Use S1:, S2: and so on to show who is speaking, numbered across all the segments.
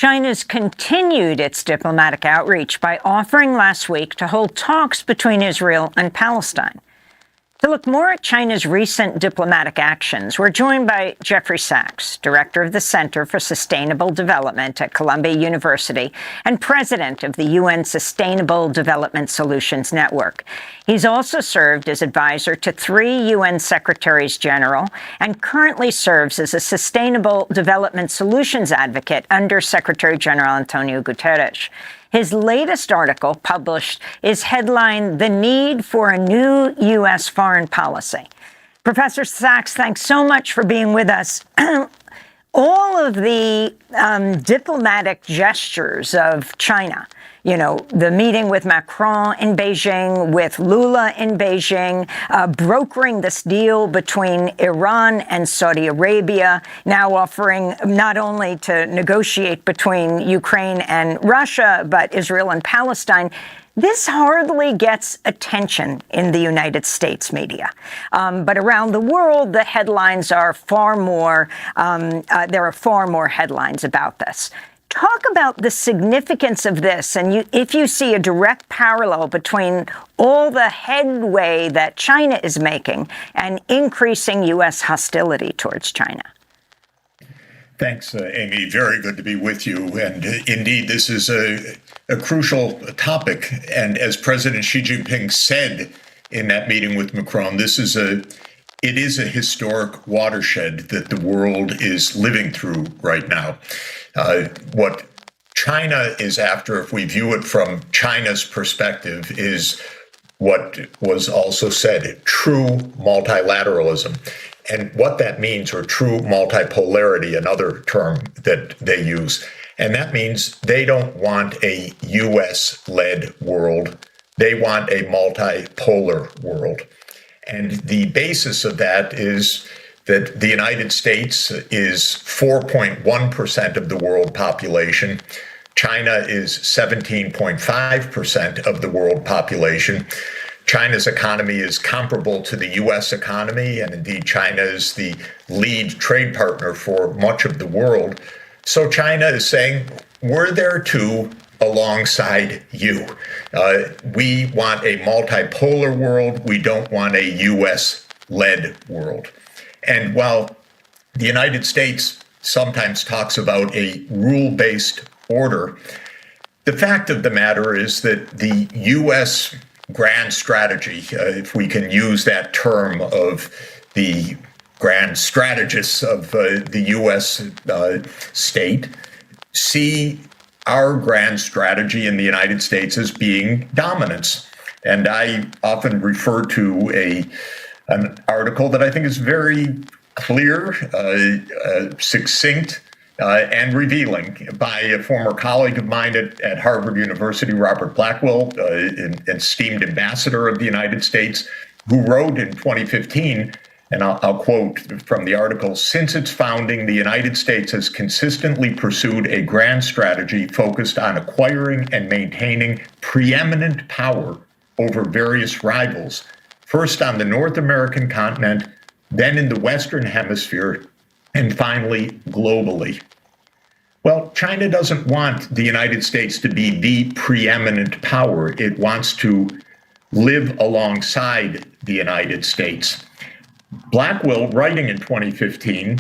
S1: China's continued its diplomatic outreach by offering last week to hold talks between Israel and Palestine. To look more at China's recent diplomatic actions, we're joined by David Sachs, director of the Center for Sustainable Development at Columbia University and president of the UN Sustainable Development Solutions Network. He's also served as advisor to 3 UN secretaries general and currently serves as a Sustainable Development Solutions advocate under Secretary General Antonio Guterres. His latest article, published, is headlined, "The Need for a New U.S. Foreign Policy." Professor Sachs, thanks so much for being with us. All of the diplomatic gestures of China, you know, the meeting with Macron in Beijing, with Lula in Beijing, brokering this deal between Iran and Saudi Arabia, now offering not only to negotiate between Ukraine and Russia, but Israel and Palestine. This hardly gets attention in the United States media. But around the world, the headlines are far more, there are far more headlines about this. Talk about the significance of this, and if you see a direct parallel between all the headway that China is making and increasing U.S. hostility towards China.
S2: Thanks, Amy. Very good to be with you. And indeed, this is a crucial topic. And as President Xi Jinping said in that meeting with Macron, it is a historic watershed that the world is living through right now. What China is after, if we view it from China's perspective, is what was also said, true multilateralism. And what that means, or true multipolarity, another term that they use. And that means they don't want a US-led world. They want a multipolar world. And the basis of that is that the United States is 4.1% of the world population. China is 17.5% of the world population. China's economy is comparable to the U.S. economy, and indeed China is the lead trade partner for much of the world. So China is saying, we're there too, alongside you. We want a multipolar world. We don't want a U.S.-led world. And while the United States sometimes talks about a rule-based order, the fact of the matter is that the U.S. grand strategy, if we can use that term of the grand strategists of the U.S. State, see our grand strategy in the United States as being dominance. And I often refer to an article that I think is very clear, succinct, and revealing by a former colleague of mine at Harvard University, Robert Blackwell, an esteemed ambassador of the United States, who wrote in 2015, and I'll quote from the article, "Since its founding, the United States has consistently pursued a grand strategy focused on acquiring and maintaining preeminent power over various rivals, first on the North American continent, then in the Western Hemisphere, and finally globally." Well, China doesn't want the United States to be the preeminent power. It wants to live alongside the United States. Blackwell, writing in 2015,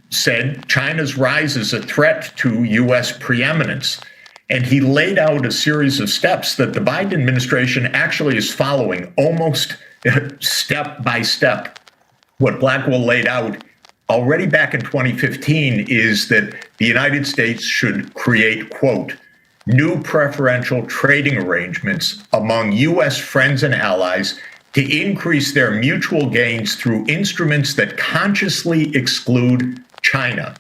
S2: said China's rise is a threat to U.S. preeminence. And he laid out a series of steps that the Biden administration actually is following almost step by step. What Blackwell laid out already back in 2015 is that the United States should create, quote, new preferential trading arrangements among U.S. friends and allies to increase their mutual gains through instruments that consciously exclude China.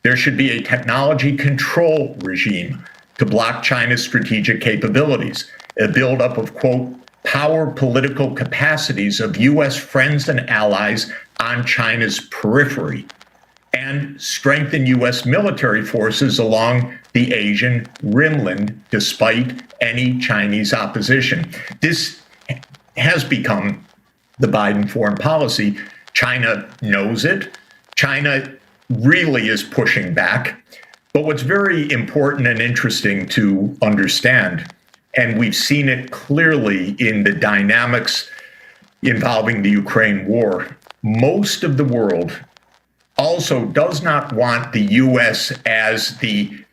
S2: There should be a technology control regime to block China's strategic capabilities, a buildup of, quote, power political capacities of U.S. friends and allies on China's periphery, and strengthen U.S. military forces along the Asian rimland despite any Chinese opposition. This has become the Biden foreign policy. China knows it. China really is pushing back. But what's very important and interesting to understand, and we've seen it clearly in the dynamics involving the Ukraine war, most of the world also does not want the U.S. as the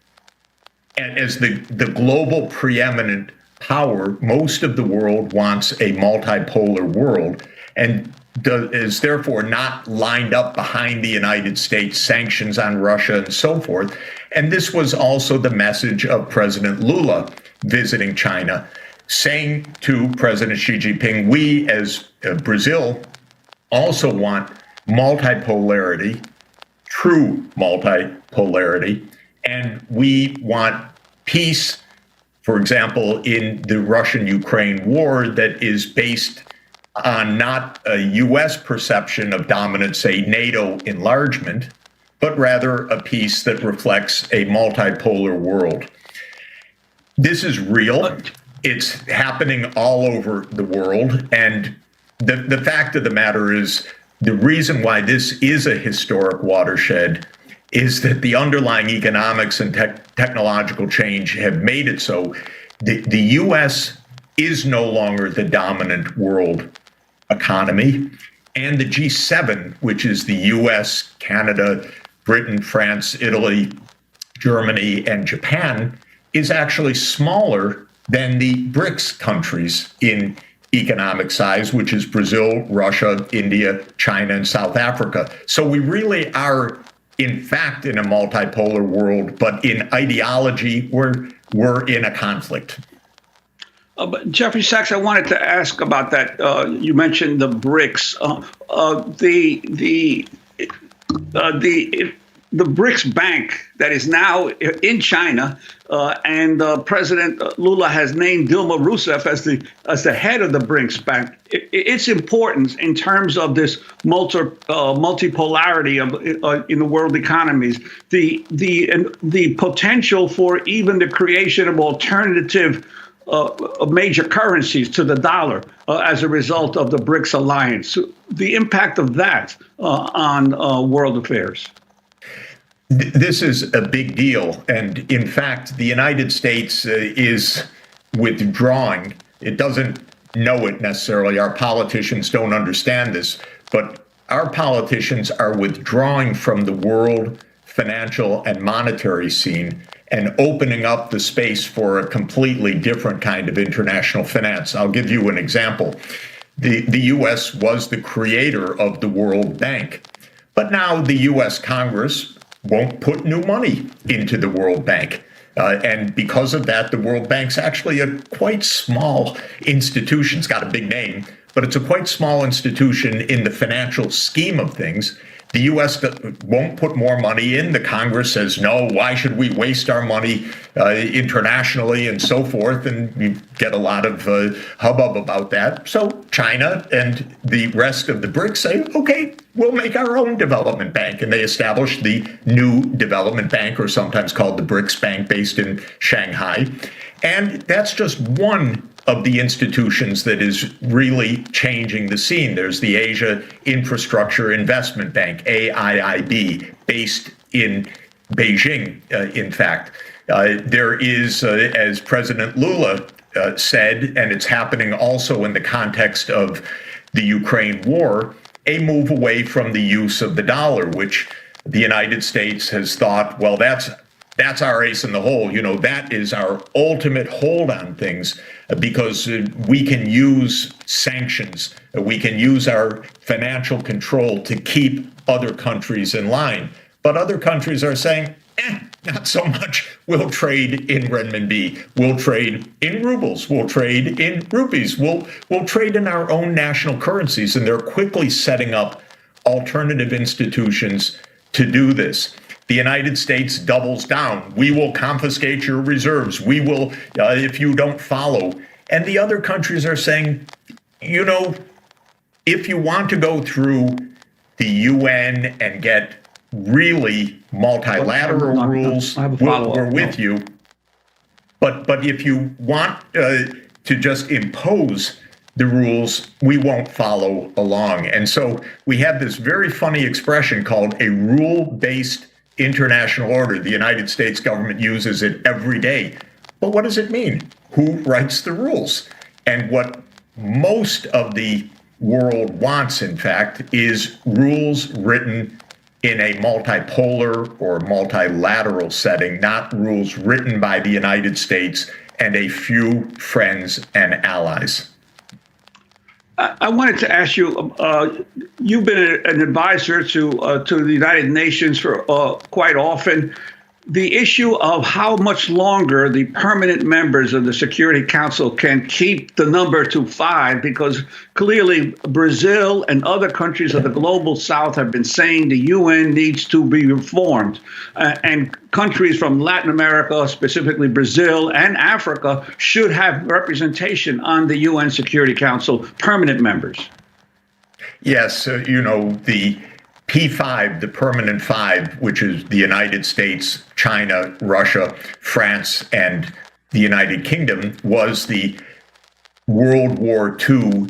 S2: global preeminent power. Most of the world wants a multipolar world and is therefore not lined up behind the United States, sanctions on Russia and so forth. And this was also the message of President Lula visiting China, saying to President Xi Jinping, we as Brazil also want multipolarity, true multipolarity, and we want peace, for example, in the Russian-Ukraine war that is based on not a U.S. perception of dominance, say NATO enlargement, but rather a peace that reflects a multipolar world. This is real. It's happening all over the world. And the fact of the matter is, the reason why this is a historic watershed is that the underlying economics and technological change have made it so. The U.S. is no longer the dominant world economy. And the G7, which is the U.S., Canada, Britain, France, Italy, Germany, and Japan, is actually smaller than the BRICS countries in economic size, which is Brazil, Russia, India, China, and South Africa. So we really are, in fact, in a multipolar world, but in ideology, we're in a conflict.
S3: But Jeffrey Sachs, I wanted to ask about that. You mentioned the BRICS. The BRICS Bank that is now in China, and President Lula has named Dilma Rousseff as the head of the BRICS Bank. Its importance in terms of this multipolarity in the world economies, the potential for even the creation of alternative major currencies to the dollar as a result of the BRICS alliance, the impact of that on world affairs.
S2: This is a big deal. And in fact, the United States is withdrawing. It doesn't know it necessarily. Our politicians don't understand this, but our politicians are withdrawing from the world financial and monetary scene and opening up the space for a completely different kind of international finance. I'll give you an example. The U.S. was the creator of the World Bank, but now the U.S. Congress won't put new money into the World Bank. And because of that, the World Bank's actually a quite small institution. It's got a big name, but it's a quite small institution in the financial scheme of things. The U.S. won't put more money in. The Congress says, no, why should we waste our money internationally and so forth? And you get a lot of hubbub about that. So China and the rest of the BRICS say, OK, we'll make our own development bank. And they established the new development bank, or sometimes called the BRICS Bank, based in Shanghai. And that's just one of the institutions that is really changing the scene. There's the Asia Infrastructure Investment Bank, AIIB, based in Beijing, in fact. There is, as President Lula said, and it's happening also in the context of the Ukraine war, a move away from the use of the dollar, which the United States has thought, well, that's our ace in the hole. You know, that is our ultimate hold on things, because we can use sanctions, we can use our financial control to keep other countries in line. But other countries are saying, not so much. We'll trade in renminbi, we'll trade in rubles, we'll trade in rupees, we'll trade in our own national currencies. And they're quickly setting up alternative institutions to do this. The United States doubles down. We will confiscate your reserves. We will, if you don't follow. And the other countries are saying, you know, if you want to go through the UN and get really multilateral rules, we're with you. But if you want to just impose the rules, we won't follow along. And so we have this very funny expression called a rule-based international order. The United States government uses it every day. But what does it mean? Who writes the rules? And what most of the world wants, in fact, is rules written in a multipolar or multilateral setting, not rules written by the United States and a few friends and allies.
S3: I wanted to ask you, you've been an advisor to the United Nations for quite often. The issue of how much longer the permanent members of the Security Council can keep the number to 5, because clearly Brazil and other countries of the global south have been saying the UN needs to be reformed. And countries from Latin America, specifically Brazil and Africa, should have representation on the UN Security Council, permanent members.
S2: Yes, the P5, the permanent 5, which is the United States, China, Russia, France, and the United Kingdom, was the World War II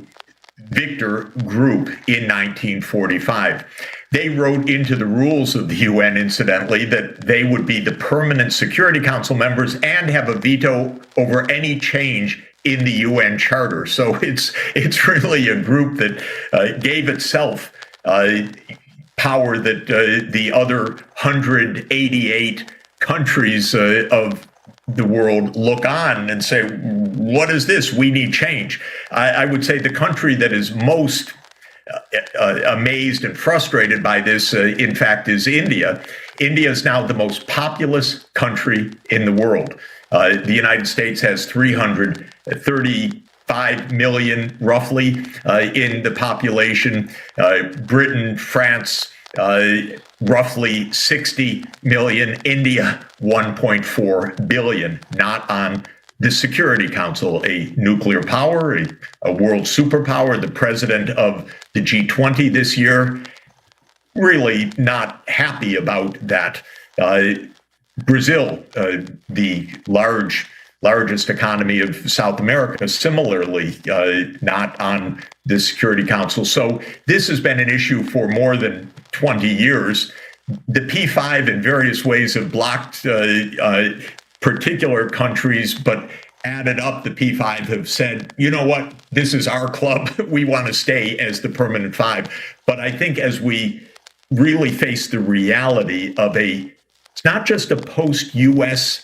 S2: victor group in 1945. They wrote into the rules of the UN, incidentally, that they would be the permanent Security Council members and have a veto over any change in the UN Charter. So it's really a group that gave itself power that the other 188 countries of the world look on and say, what is this? We need change. I would say the country that is most amazed and frustrated by this, in fact, is India. India is now the most populous country in the world. The United States has 335 million, roughly, in the population. Britain, France, roughly 60 million. India, 1.4 billion, not on the Security Council, a nuclear power, a world superpower, the president of the G20 this year, really not happy about that. Brazil, the largest economy of South America, similarly not on the Security Council. So this has been an issue for more than 20 years. The P5 in various ways have blocked particular countries, but added up, the P5 have said, you know what, this is our club. We want to stay as the permanent 5. But I think as we really face the reality of it's not just a post-US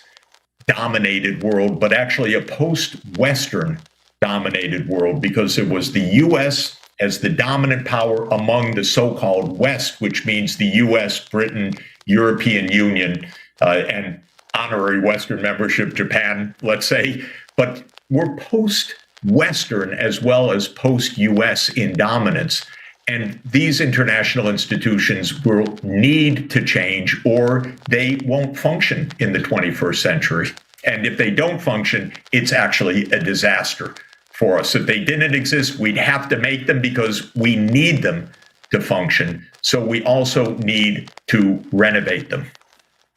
S2: dominated world, but actually a post-Western dominated world, because it was the US as the dominant power among the so-called West, which means the US, Britain, European Union, and honorary Western membership, Japan, let's say. But we're post-Western as well as post-US in dominance. And these international institutions will need to change, or they won't function in the 21st century. And if they don't function, it's actually a disaster for us. If they didn't exist, we'd have to make them because we need them to function. So we also need to renovate them.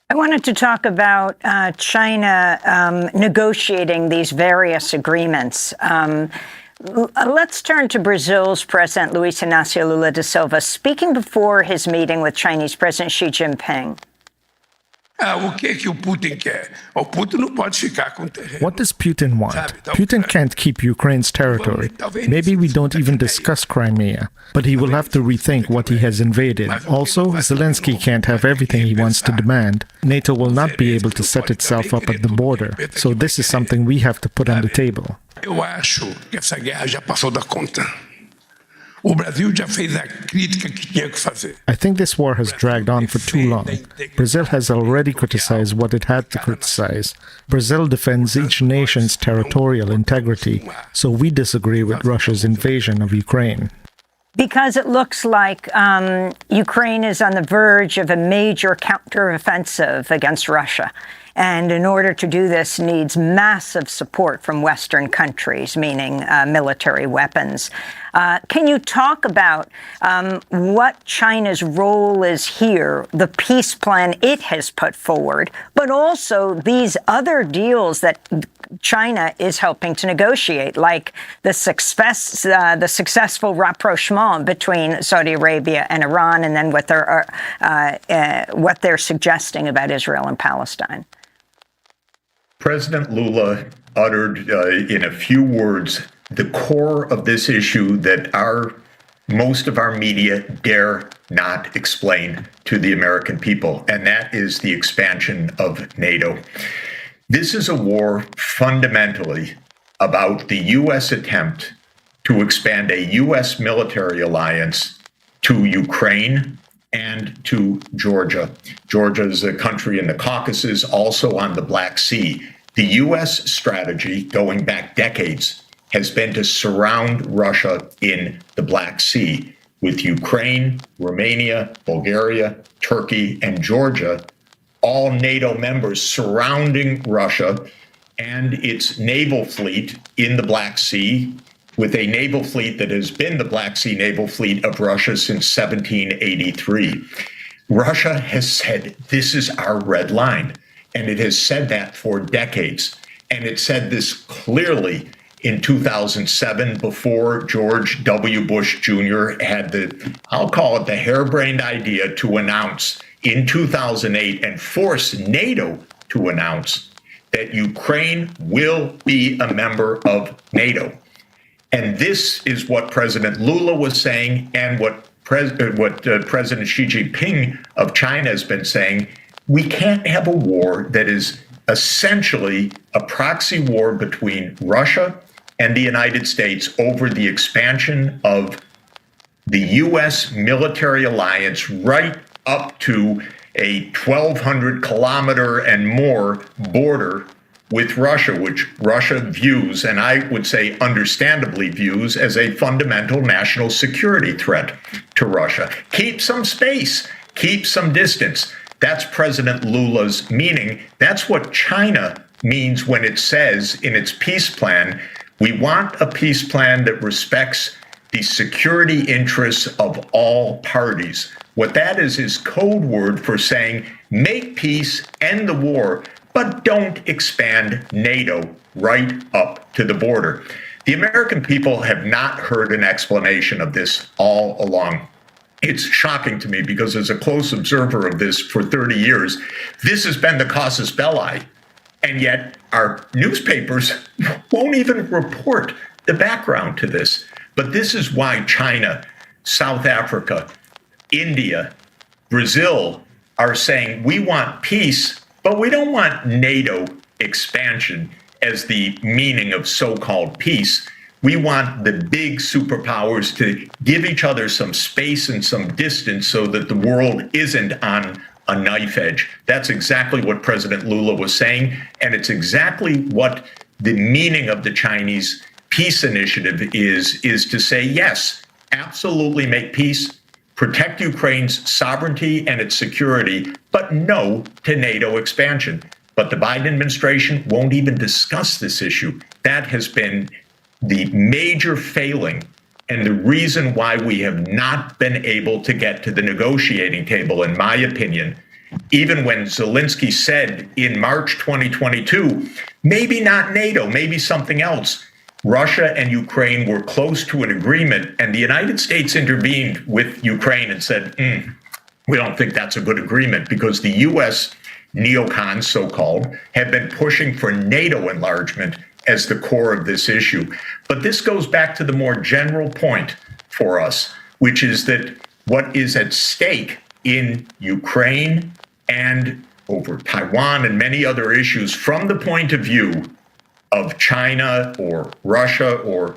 S1: I wanted to talk about China negotiating these various agreements. Let's turn to Brazil's President Luiz Inácio Lula da Silva, speaking before his meeting with Chinese President Xi Jinping.
S4: O que o Putin quer? O Putin não pode ficar com terreno.
S5: What does Putin want? Putin can't keep Ukraine's territory. Maybe we don't even discuss Crimea, but he will have to rethink what he has invaded. Also, Zelensky can't have everything he wants to demand. NATO will not be able to set itself up at the border. So this is something we have to put on the table.
S4: Eu acho que essa guerra já passou da conta. O Brasil já fez a crítica que tinha que fazer.
S5: I think this war has dragged on for too long. Brazil has already criticized what it had to criticize. Brazil defends each nation's territorial integrity, so we disagree with Russia's invasion of Ukraine.
S1: Because it looks like Ukraine is on the verge of a major counteroffensive against Russia. And in order to do this, needs massive support from Western countries, meaning military weapons. Can you talk about what China's role is here, the peace plan it has put forward, but also these other deals that China is helping to negotiate, like the successful rapprochement between Saudi Arabia and Iran, and then what they're suggesting about Israel and Palestine?
S2: President Lula uttered in a few words the core of this issue that most of our media dare not explain to the American people, and that is the expansion of NATO. This is a war fundamentally about the U.S. attempt to expand a U.S. military alliance to Ukraine and to Georgia. Georgia is a country in the Caucasus, also on the Black Sea. The U.S. strategy, going back decades, has been to surround Russia in the Black Sea, with Ukraine, Romania, Bulgaria, Turkey, and Georgia, all NATO members surrounding Russia and its naval fleet in the Black Sea, with a naval fleet that has been the Black Sea naval fleet of Russia since 1783. Russia has said, this is our red line, and it has said that for decades. And it said this clearly in 2007, before George W. Bush Jr. had I'll call it the harebrained idea to announce in 2008 and force NATO to announce that Ukraine will be a member of NATO. And this is what President Lula was saying, and what President Xi Jinping of China has been saying. We can't have a war that is essentially a proxy war between Russia and the United States over the expansion of the U.S. military alliance right up to a 1,200 kilometer and more border with Russia, which Russia views, and I would say understandably views, as a fundamental national security threat to Russia. Keep some space, keep some distance. That's President Lula's meaning. That's what China means when it says in its peace plan, we want a peace plan that respects the security interests of all parties. What that is code word for saying, make peace, end the war, but don't expand NATO right up to the border. The American people have not heard an explanation of this all along. It's shocking to me because as a close observer of this for 30 years, this has been the casus belli. And yet our newspapers won't even report the background to this. But this is why China, South Africa, India, Brazil are saying we want peace, but we don't want NATO expansion as the meaning of so-called peace. We want the big superpowers to give each other some space and some distance so that the world isn't on a knife edge. That's exactly what President Lula was saying, and it's exactly what the meaning of the Chinese peace initiative is to say, yes, absolutely make peace, protect Ukraine's sovereignty and its security, but no to NATO expansion. But the Biden administration won't even discuss this issue. That has been the major failing and the reason why we have not been able to get to the negotiating table, in my opinion. Even when Zelensky said in March 2022, maybe not NATO, maybe something else, Russia and Ukraine were close to an agreement, and the United States intervened with Ukraine and said, we don't think that's a good agreement, because the U.S. neocons, so-called, have been pushing for NATO enlargement as the core of this issue. But this goes back to the more general point for us, which is that what is at stake in Ukraine and over Taiwan and many other issues from the point of view of China or Russia or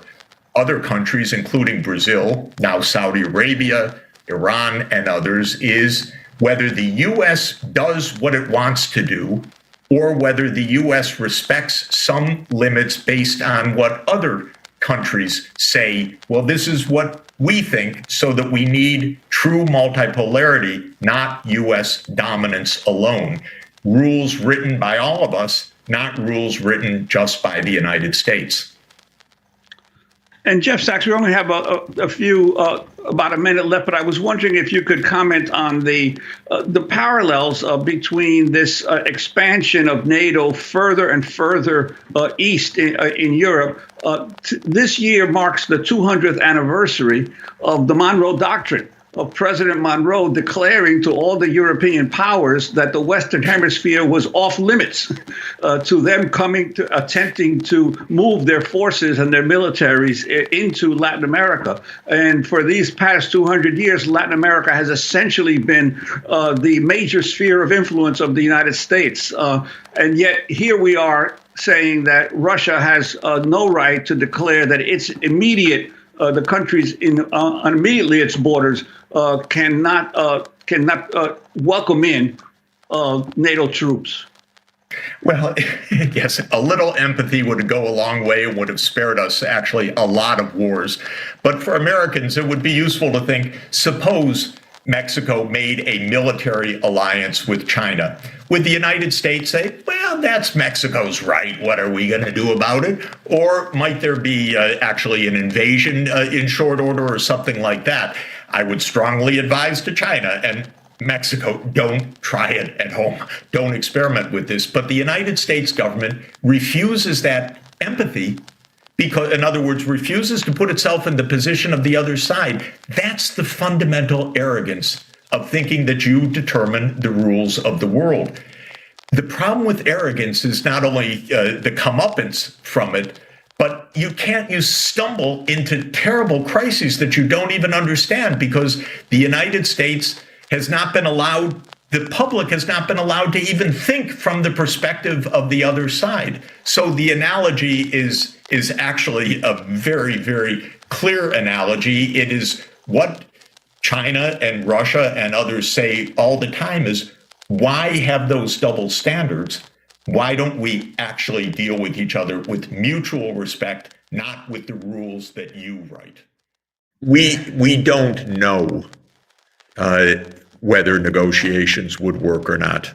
S2: other countries, including Brazil, now Saudi Arabia, Iran, and others, is whether the U.S. does what it wants to do or whether the U.S. respects some limits based on what other countries say, well, this is what we think, so that we need true multipolarity, not U.S. dominance alone. Rules written by all of us, not rules written just by the United States.
S3: And Jeff Sachs, we only have about a minute left, but I was wondering if you could comment on the parallels between this expansion of NATO further and further east in Europe. This year marks the 200th anniversary of the Monroe Doctrine, of President Monroe declaring to all the European powers that the Western Hemisphere was off limits to them attempting to move their forces and their militaries into Latin America. And for these past 200 years, Latin America has essentially been the major sphere of influence of the United States. And yet here we are saying that Russia has no right to declare that its immediate the countries immediately its borders cannot welcome in NATO troops.
S2: Well, yes, a little empathy would go a long way and would have spared us actually a lot of wars. But for Americans, it would be useful to think, suppose Mexico made a military alliance with China. Would the United States say, well, that's Mexico's right, what are we going to do about it? Or might there be actually an invasion in short order or something like that? I would strongly advise to China and Mexico, don't try it at home. Don't experiment with this. But the United States government refuses that empathy because, in other words, refuses to put itself in the position of the other side. That's the fundamental arrogance of thinking that you determine the rules of the world. The problem with arrogance is not only the comeuppance from it, but you stumble into terrible crises that you don't even understand because the United States has not been allowed, the public has not been allowed to even think from the perspective of the other side. So the analogy is actually a very, very clear analogy. It is what China and Russia and others say all the time is, why have those double standards? Why don't we actually deal with each other with mutual respect, not with the rules that you write? We don't know whether negotiations would work or not.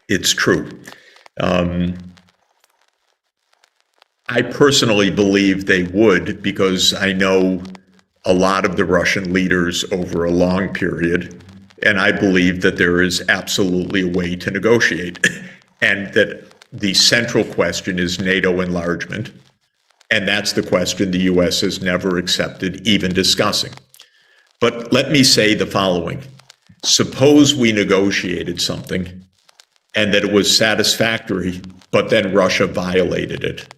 S2: It's true. I personally believe they would because I know a lot of the Russian leaders over a long period, and I believe that there is absolutely a way to negotiate, and that the central question is NATO enlargement, and that's the question the U.S. has never accepted even discussing. But let me say the following. Suppose we negotiated something and that it was satisfactory, but then Russia violated it,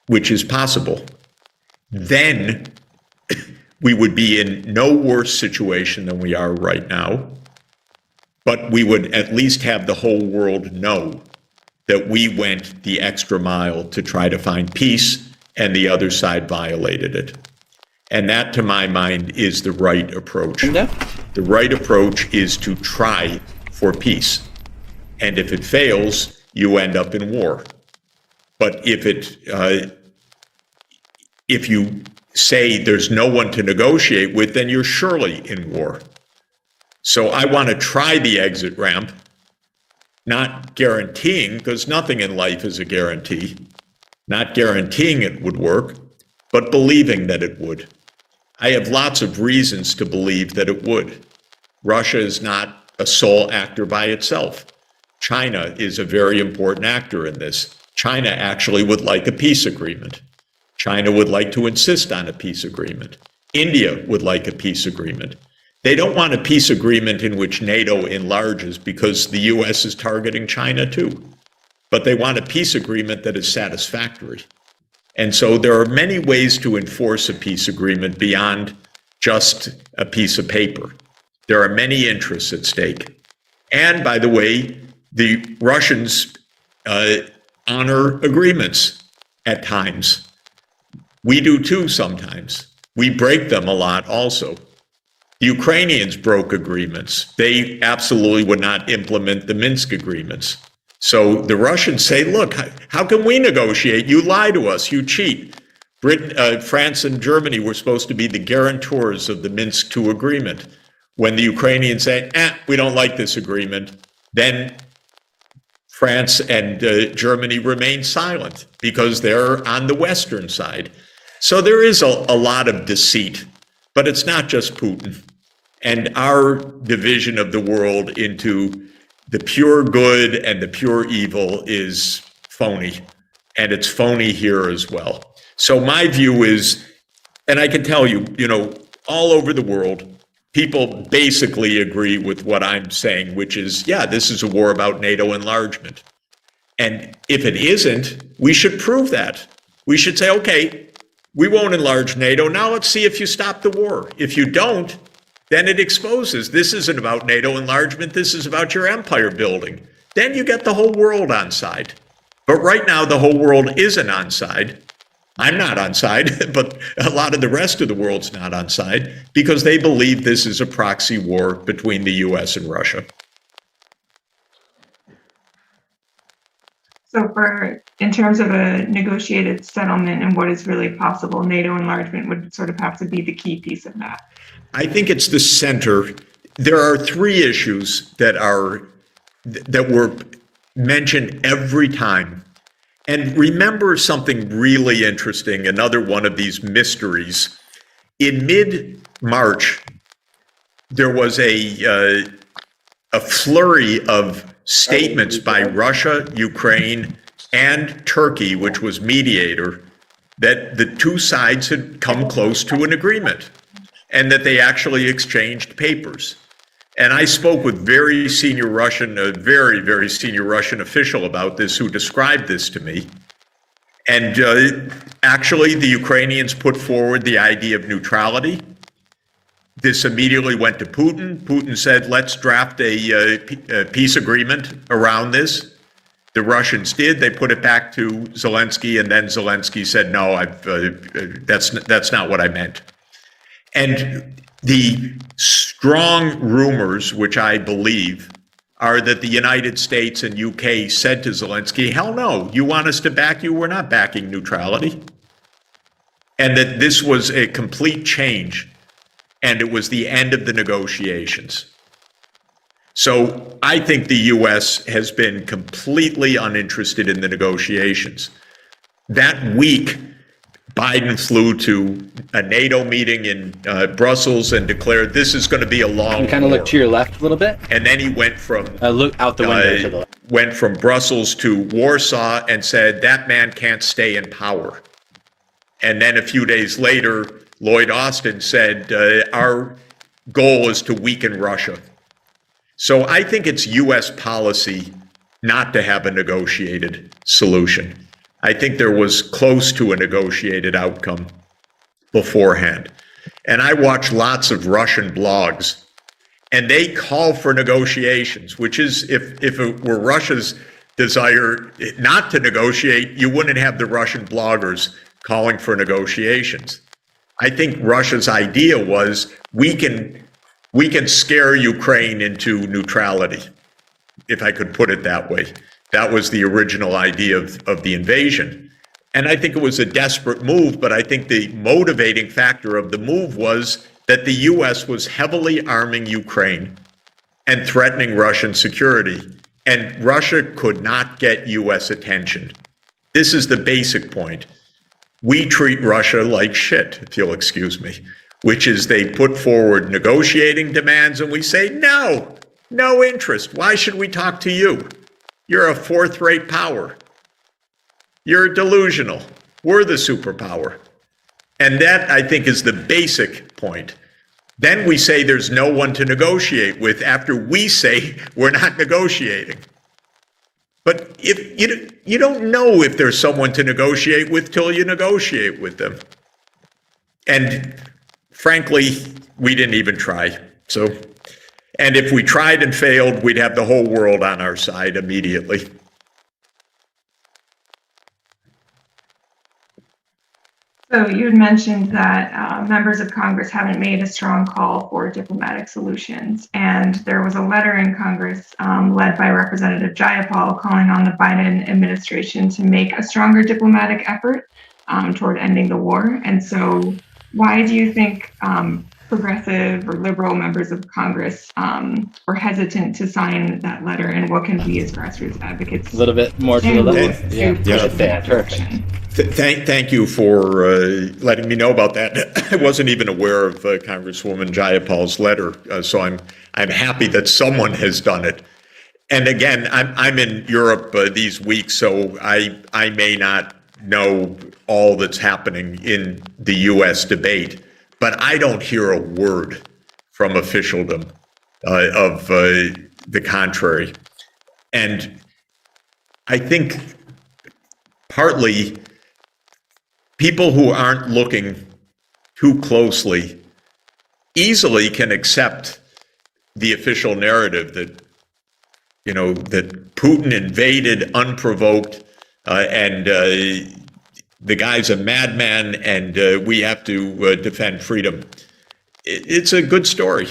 S2: which is possible. Then we would be in no worse situation than we are right now, but we would at least have the whole world know that we went the extra mile to try to find peace and the other side violated it. And that, to my mind, is the right approach. The right approach is to try for peace. And if it fails, you end up in war. But if you say there's no one to negotiate with, then you're surely in war. So I want to try the exit ramp, not guaranteeing, because nothing in life is a guarantee, not guaranteeing it would work, but believing that it would. I have lots of reasons to believe that it would. Russia is not a sole actor by itself. China is a very important actor in this. China actually would like a peace agreement. China would like to insist on a peace agreement. India would like a peace agreement. They don't want a peace agreement in which NATO enlarges because the U.S. is targeting China too. But they want a peace agreement that is satisfactory. And so there are many ways to enforce a peace agreement beyond just a piece of paper. There are many interests at stake. And by the way, the Russians honor agreements at times. We do too sometimes. We break them a lot also. The Ukrainians broke agreements. They absolutely would not implement the Minsk agreements. So the Russians say, look, how can we negotiate? You lie to us, you cheat. Britain, France and Germany were supposed to be the guarantors of the Minsk II agreement. When the Ukrainians say, we don't like this agreement, then France and Germany remain silent because they're on the Western side. So there is a lot of deceit, but it's not just Putin. And our division of the world into the pure good and the pure evil is phony. And it's phony here as well. So my view is, and I can tell you, all over the world, people basically agree with what I'm saying, which is, yeah, this is a war about NATO enlargement. And if it isn't, we should prove that. We should say, okay, we won't enlarge NATO. Now let's see if you stop the war. If you don't, then it exposes this isn't about NATO enlargement. This is about your empire building. Then you get the whole world on side. But right now, the whole world isn't on side. I'm not on side, but a lot of the rest of the world's not on side because they believe this is a proxy war between the US and Russia.
S6: So in terms of a negotiated settlement and what is really possible, NATO enlargement would sort of have to be the key piece of that.
S2: I think it's the center. There are three issues that were mentioned every time. And remember something really interesting, another one of these mysteries. In mid-March, there was a flurry of statements by Russia, Ukraine, and Turkey, which was mediator, that the two sides had come close to an agreement and that they actually exchanged papers. And I spoke with a very, very senior Russian official about this who described this to me. And actually, the Ukrainians put forward the idea of neutrality. This immediately went to Putin. Putin said, let's draft a peace agreement around this. The Russians did. They put it back to Zelensky, and then Zelensky said, no, that's not what I meant. And the strong rumors, which I believe, are that the United States and UK said to Zelensky, hell no, you want us to back you? We're not backing neutrality. And that this was a complete change, and it was the end of the negotiations. So I think the US has been completely uninterested in the negotiations. That week, Biden flew to a NATO meeting in Brussels and declared this is going to be a long
S7: You kind of
S2: war.
S7: look to your left a little bit.
S2: And then he went from
S7: Look out the window to the left.
S2: went from Brussels to Warsaw and said that man can't stay in power. And then a few days later, Lloyd Austin said our goal is to weaken Russia. So I think it's U.S. policy not to have a negotiated solution. I think there was close to a negotiated outcome beforehand. And I watch lots of Russian blogs, and they call for negotiations, which is, if it were Russia's desire not to negotiate, you wouldn't have the Russian bloggers calling for negotiations. I think Russia's idea was we can scare Ukraine into neutrality, if I could put it that way. That was the original idea of the invasion. And I think it was a desperate move, but I think the motivating factor of the move was that the US was heavily arming Ukraine and threatening Russian security. And Russia could not get US attention. This is the basic point. We treat Russia like shit, if you'll excuse me, which is they put forward negotiating demands and we say, no interest. Why should we talk to you? You're a fourth-rate power. You're delusional. We're the superpower. And that, I think, is the basic point. Then we say there's no one to negotiate with after we say we're not negotiating. But if you don't know if there's someone to negotiate with till you negotiate with them. And frankly, we didn't even try. And if we tried and failed, we'd have the whole world on our side immediately.
S6: So you had mentioned that members of Congress haven't made a strong call for diplomatic solutions. And there was a letter in Congress led by Representative Jayapal calling on the Biden administration to make a stronger diplomatic effort toward ending the war. And so why do you think progressive or liberal members of Congress were hesitant to sign that letter, and what can we as grassroots advocates
S7: A little bit more to the left.
S6: do to push in that direction?
S2: Thank you for letting me know about that. I wasn't even aware of Congresswoman Jayapal's letter, so I'm happy that someone has done it. And again, I'm in Europe these weeks, so I may not know all that's happening in the U.S. debate, but I don't hear a word from officialdom of the contrary. And I think partly people who aren't looking too closely easily can accept the official narrative that, you know, that Putin invaded unprovoked and the guy's a madman and we have to defend freedom. It's a good story.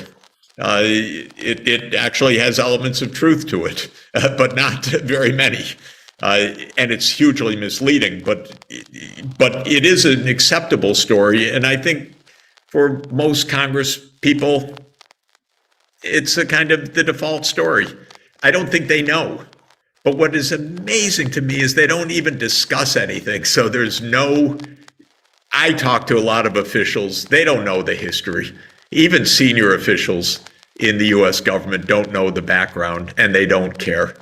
S2: It actually has elements of truth to it, but not very many. And it's hugely misleading, but it is an acceptable story. And I think for most Congress people, it's a kind of the default story. I don't think they know. But what is amazing to me is they don't even discuss anything. So I talk to a lot of officials, they don't know the history. Even senior officials in the US government don't know the background and they don't care.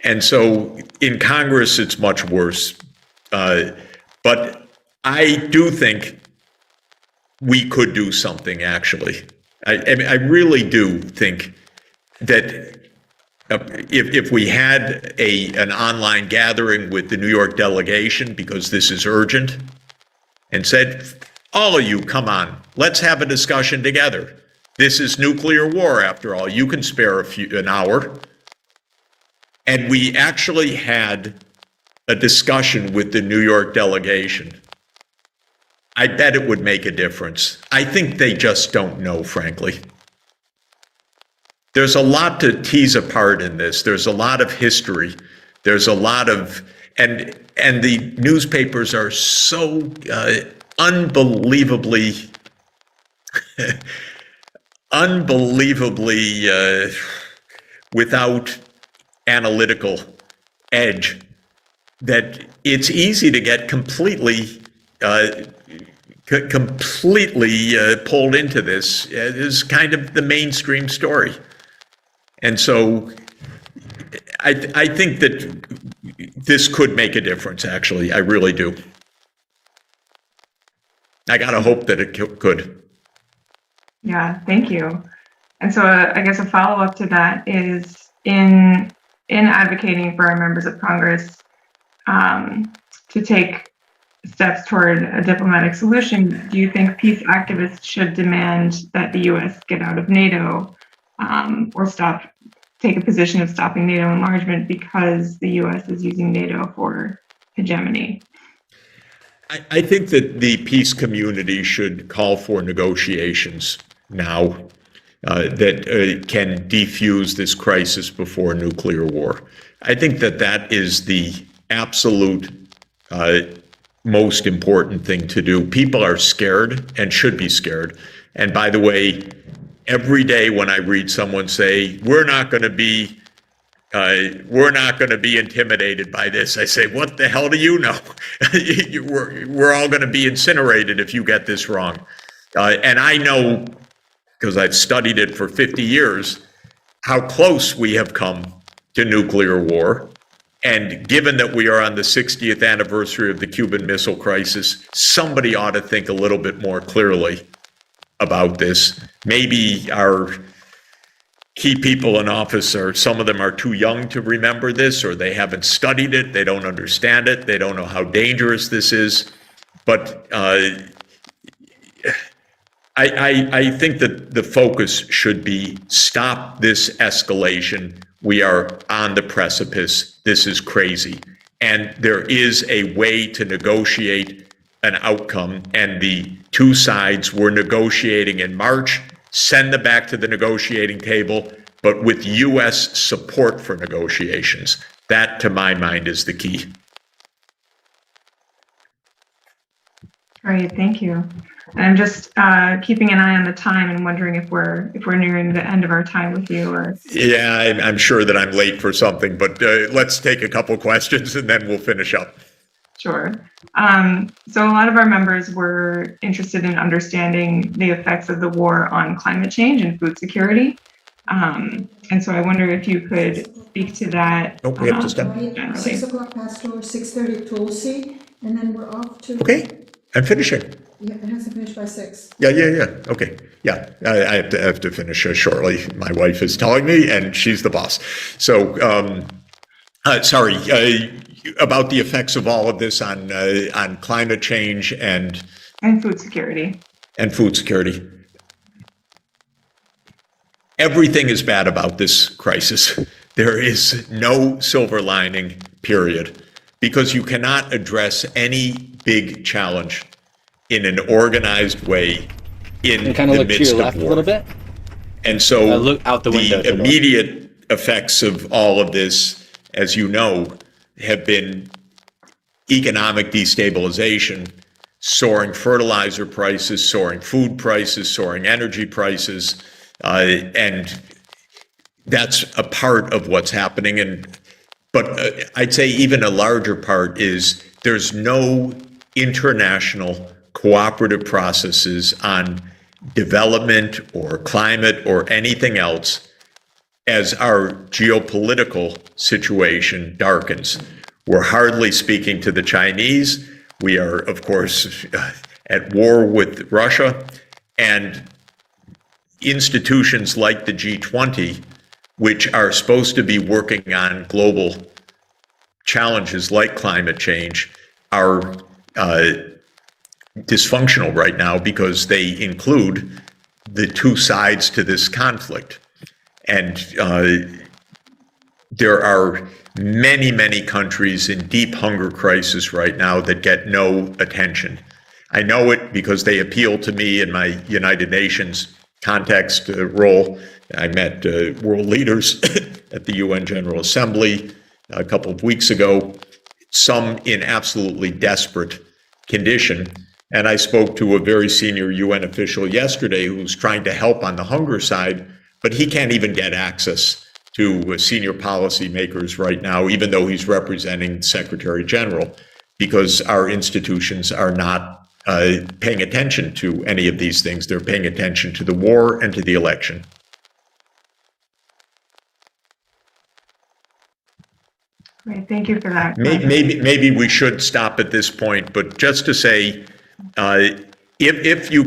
S2: And so in Congress, it's much worse. But I do think we could do something, actually. I really do think that if we had an online gathering with the New York delegation, because this is urgent, and said, all of you, come on, let's have a discussion together. This is nuclear war, after all. You can spare an hour. And we actually had a discussion with the New York delegation. I bet it would make a difference. I think they just don't know, frankly. There's a lot to tease apart in this. There's a lot of history. There's a lot of, and the newspapers are so unbelievably without analytical edge that it's easy to get completely pulled into this. It is kind of the mainstream story. And so I think that this could make a difference, actually. I really do. I got to hope that it could.
S6: Yeah, thank you. And so I guess a follow-up to that is in advocating for our members of Congress to take steps toward a diplomatic solution, do you think peace activists should demand that the U.S. get out of NATO or take a position of stopping NATO enlargement because the U.S. is using NATO for hegemony?
S2: I think that the peace community should call for negotiations now that can defuse this crisis before nuclear war. I think that is the absolute most important thing to do. People are scared and should be scared. And by the way, every day when I read someone say, we're not going to be intimidated by this, I say, what the hell do you know? We're all going to be incinerated if you get this wrong. And I know, because I've studied it for 50 years, how close we have come to nuclear war. And given that we are on the 60th anniversary of the Cuban Missile Crisis, somebody ought to think a little bit more clearly about this. Maybe our key people in office some of them are too young to remember this, or they haven't studied it, they don't understand it, they don't know how dangerous this is. But I think that the focus should be stop this escalation. We are on the precipice. This is crazy. And there is a way to negotiate an outcome. And the two sides were negotiating in March. Send them back to the negotiating table, but with U.S. support for negotiations. That, to my mind, is the key.
S6: Great, thank you. And I'm just keeping an eye on the time and wondering if we're nearing the end of our time with you, or.
S2: Yeah, I'm sure that I'm late for something, but let's take a couple questions and then we'll finish up.
S6: Sure. So a lot of our members were interested in understanding the effects of the war on climate change and food security. And so I wonder if you could speak to that.
S2: Oh, we have to stop.
S8: 6 o'clock Pastor, 6:30 Tulsi, and then we're off to.
S2: Okay, I'm finishing.
S8: Yeah, it has to finish by 6.
S2: Yeah. Okay. Yeah, I have to finish shortly. My wife is telling me, and she's the boss. So, sorry, about the effects of all of this on climate change and
S6: food security.
S2: And food security. Everything is bad about this crisis. There is no silver lining, period, because you cannot address any big challenge in an organized way in the
S7: kind of look to
S2: midst
S7: your
S2: of
S7: left
S2: war.
S7: a little bit.
S2: And so
S7: Look out the window.
S2: the immediate effects of all of this, as you know, have been economic destabilization, soaring fertilizer prices, soaring food prices, soaring energy prices, and that's a part of what's happening. But I'd say even a larger part is there's no international cooperative processes on development or climate or anything else as our geopolitical situation darkens. We're hardly speaking to the Chinese. We are, of course, at war with Russia, and institutions like the G20, which are supposed to be working on global challenges like climate change, are dysfunctional right now because they include the two sides to this conflict. And there are many, many countries in deep hunger crisis right now that get no attention. I know it because they appeal to me in my United Nations context role. I met world leaders at the UN General Assembly a couple of weeks ago, some in absolutely desperate condition. And I spoke to a very senior UN official yesterday who's trying to help on the hunger side, but he can't even get access to senior policymakers right now, even though he's representing Secretary General, because our institutions are not paying attention to any of these things. They're paying attention to the war and to the election.
S6: Great, thank you for that.
S2: Maybe we should stop at this point, but just to say, if you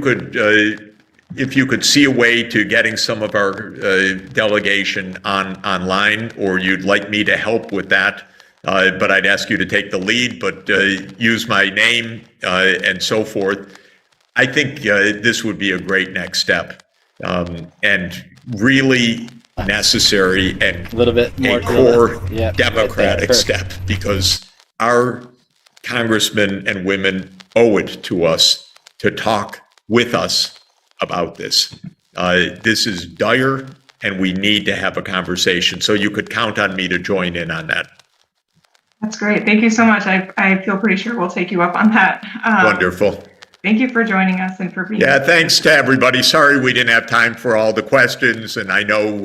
S2: could see a way to getting some of our delegation online, or you'd like me to help with that, but I'd ask you to take the lead, but use my name and so forth. I think this would be a great next step, and really necessary and
S7: a little bit more
S2: a core
S7: Yep,
S2: democratic
S7: right
S2: step, because our congressmen and women owe it to us to talk with us about this. This is dire, and we need to have a conversation. So you could count on me to join in on that.
S6: That's great. Thank you so much. I feel pretty sure we'll take you up on that.
S2: Wonderful.
S6: Thank you for joining us and for being.
S2: Yeah, thanks to everybody. Sorry we didn't have time for all the questions, and I know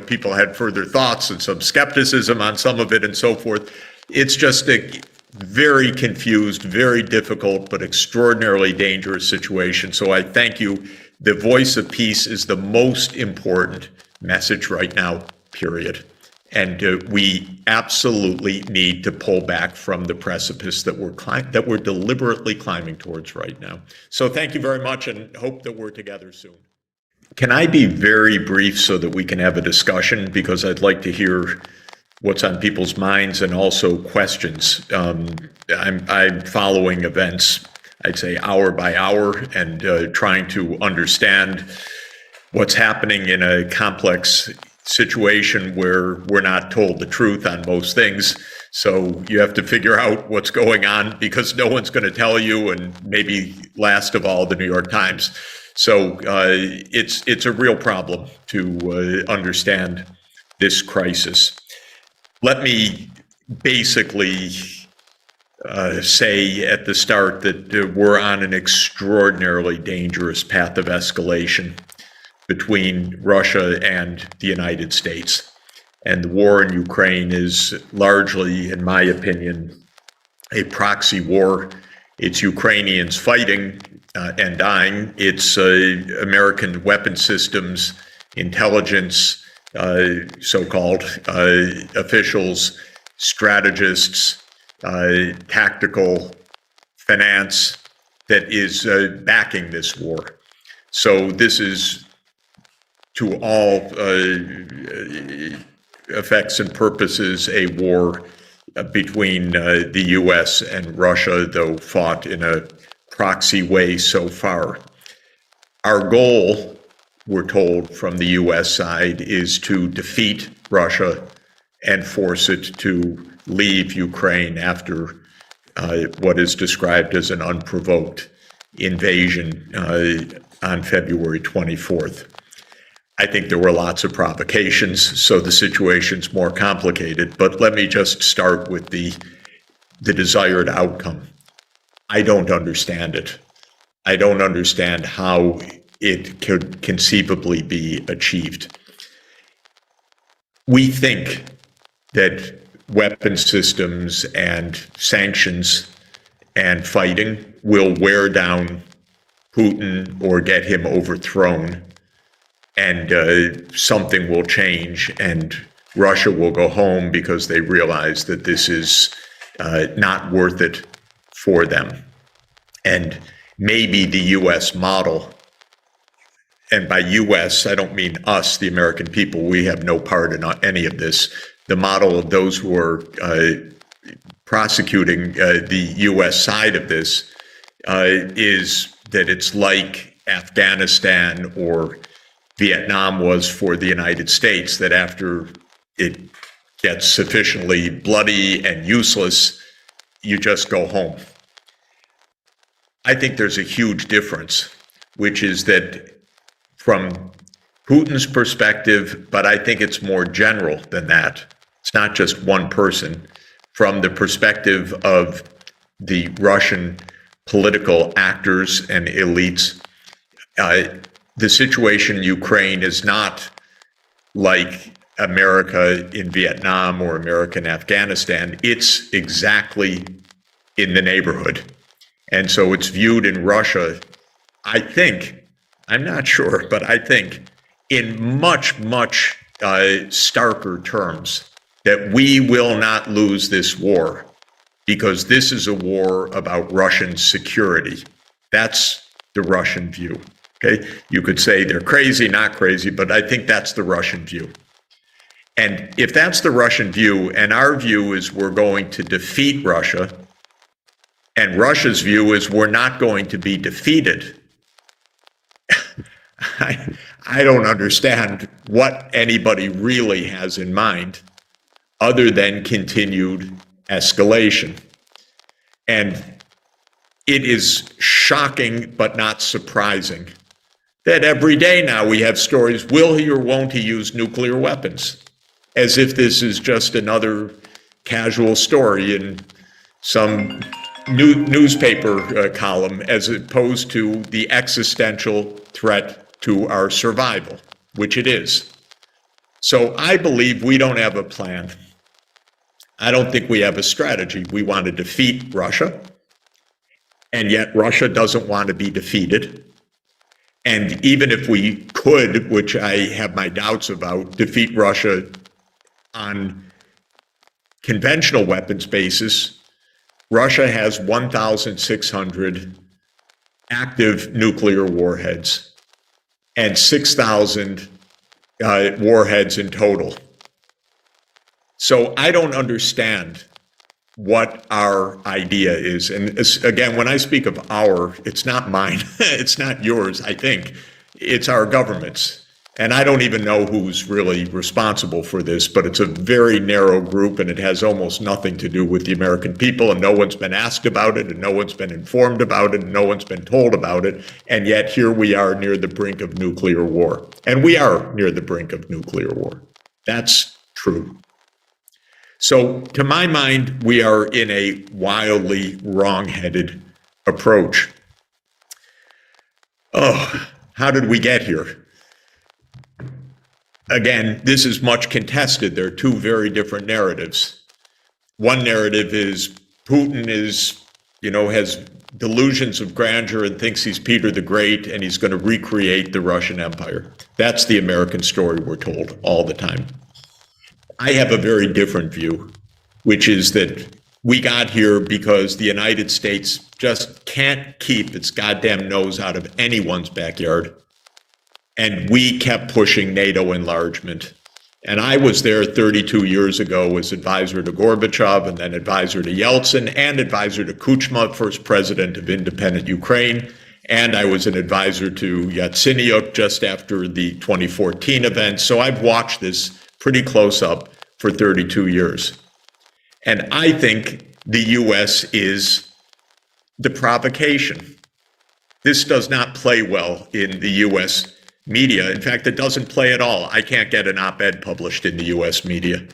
S2: people had further thoughts and some skepticism on some of it and so forth. It's just a very confused, very difficult, but extraordinarily dangerous situation. So I thank you. The voice of peace is the most important message right now, period. And we absolutely need to pull back from the precipice that we're deliberately climbing towards right now. So thank you very much, and hope that we're together soon. Can I be very brief so that we can have a discussion? Because I'd like to hear what's on people's minds and also questions. I'm following events, I'd say hour by hour, and trying to understand what's happening in a complex situation where we're not told the truth on most things. So you have to figure out what's going on, because no one's going to tell you, and maybe last of all, the New York Times. So it's a real problem to understand this crisis. Let me basically say at the start that we're on an extraordinarily dangerous path of escalation between Russia and the United States. And the war in Ukraine is largely, in my opinion, a proxy war. It's Ukrainians fighting and dying. It's American weapon systems, intelligence, so-called officials, strategists, tactical finance that is backing this war. So this is, to all effects and purposes, a war between the U.S. and Russia, though fought in a proxy way so far. Our goal, we're told from the U.S. side, is to defeat Russia and force it to leave Ukraine after what is described as an unprovoked invasion on February 24th. I think there were lots of provocations, so the situation's more complicated. But let me just start with the desired outcome. I don't understand it. I don't understand how it could conceivably be achieved. We think that weapon systems and sanctions and fighting will wear down Putin or get him overthrown, and something will change and Russia will go home because they realize that this is not worth it for them. And maybe the U.S. model, and by U.S., I don't mean us, the American people, we have no part in any of this. The model of those who are prosecuting the U.S. side of this is that it's like Afghanistan or Vietnam was for the United States, that after it gets sufficiently bloody and useless, you just go home. I think there's a huge difference, which is that from Putin's perspective, but I think it's more general than that. It's not just one person. From the perspective of the Russian political actors and elites, the situation in Ukraine is not like America in Vietnam or America in Afghanistan. It's exactly in the neighborhood. And so it's viewed in Russia, I think, I'm not sure, but I think in much, much starker terms, that we will not lose this war because this is a war about Russian security. That's the Russian view. Okay, you could say they're crazy, not crazy, but I think that's the Russian view. And if that's the Russian view, and our view is we're going to defeat Russia, and Russia's view is we're not going to be defeated, I don't understand what anybody really has in mind other than continued escalation. And it is shocking but not surprising that every day now we have stories, will he or won't he use nuclear weapons? As if this is just another casual story in some newspaper column, as opposed to the existential threat to our survival, which it is. So I believe we don't have a plan. I don't think we have a strategy. We want to defeat Russia, and yet Russia doesn't want to be defeated. And even if we could, which I have my doubts about, defeat Russia on conventional weapons basis, Russia has 1,600 active nuclear warheads and 6,000 warheads in total. So I don't understand what our idea is. And again, when I speak of our, it's not mine, it's not yours, I think. It's our government's. And I don't even know who's really responsible for this, but it's a very narrow group and it has almost nothing to do with the American people, and no one's been asked about it, and no one's been informed about it, and no one's been told about it. And yet here we are near the brink of nuclear war. And we are near the brink of nuclear war. That's true. So to my mind, we are in a wildly wrong-headed approach. Oh, how did we get here? Again, this is much contested. There are two very different narratives. One narrative is Putin has delusions of grandeur and thinks he's Peter the Great and he's going to recreate the Russian Empire. That's the American story we're told all the time. I have a very different view, which is that we got here because the United States just can't keep its goddamn nose out of anyone's backyard. And we kept pushing NATO enlargement. And I was there 32 years ago as advisor to Gorbachev and then advisor to Yeltsin and advisor to Kuchma, first president of independent Ukraine. And I was an advisor to Yatsenyuk just after the 2014 events. So I've watched this pretty close up for 32 years. And I think the US is the provocation. This does not play well in the US media. In fact, it doesn't play at all. I can't get an op-ed published in the US media.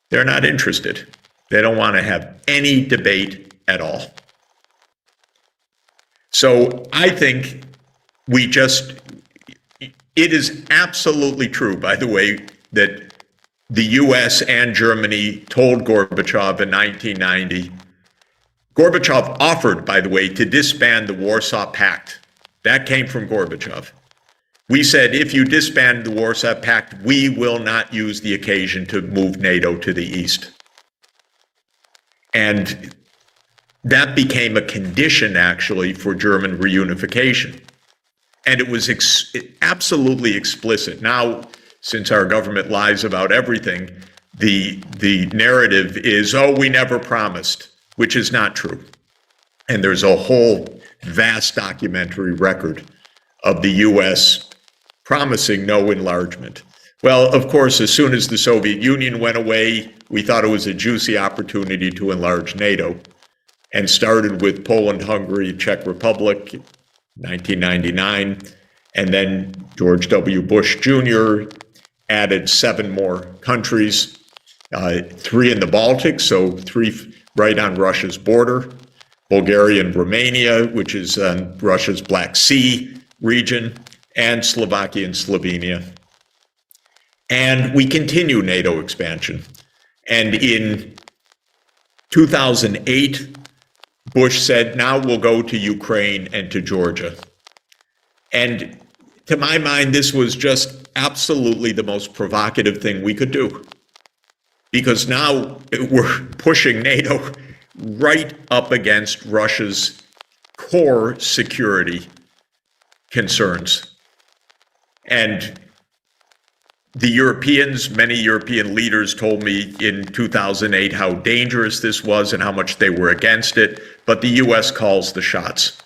S2: They're not interested. They don't want to have any debate at all. So I think it is absolutely true, by the way, that the US and Germany told Gorbachev in 1990. Gorbachev offered, by the way, to disband the Warsaw Pact. That came from Gorbachev. We said, if you disband the Warsaw Pact, we will not use the occasion to move NATO to the east. And that became a condition, actually, for German reunification. And it was absolutely explicit. Now, since our government lies about everything, the narrative is, oh, we never promised, which is not true. And there's a whole vast documentary record of the US promising no enlargement. Well, of course, as soon as the Soviet Union went away, we thought it was a juicy opportunity to enlarge NATO, and started with Poland, Hungary, Czech Republic, 1999, and then George W. Bush Jr. added 7 more countries, 3 in the Baltics, so 3 right on Russia's border, Bulgaria and Romania, which is Russia's Black Sea region, and Slovakia and Slovenia. And we continue NATO expansion. And in 2008, Bush said, now we'll go to Ukraine and to Georgia. And to my mind, this was just absolutely the most provocative thing we could do. Because now we're pushing NATO right up against Russia's core security concerns. And the Europeans, many European leaders told me in 2008 how dangerous this was and how much they were against it, but the US calls the shots.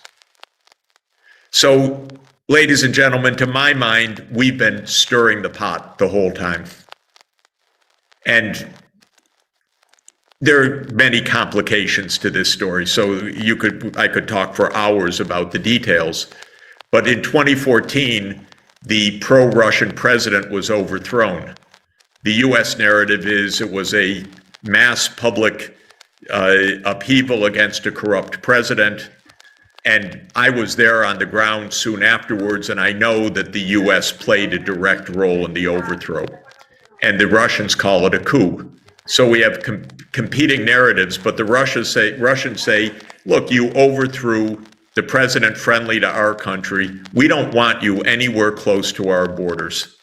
S2: So, ladies and gentlemen, to my mind, we've been stirring the pot the whole time. And there are many complications to this story, so I could talk for hours about the details. But in 2014, the pro-Russian president was overthrown. The US narrative is it was a mass public upheaval against a corrupt president. And I was there on the ground soon afterwards, and I know that the US played a direct role in the overthrow. And the Russians call it a coup. So we have competing narratives, but the Russians say, look, you overthrew the president friendly to our country. We don't want you anywhere close to our borders.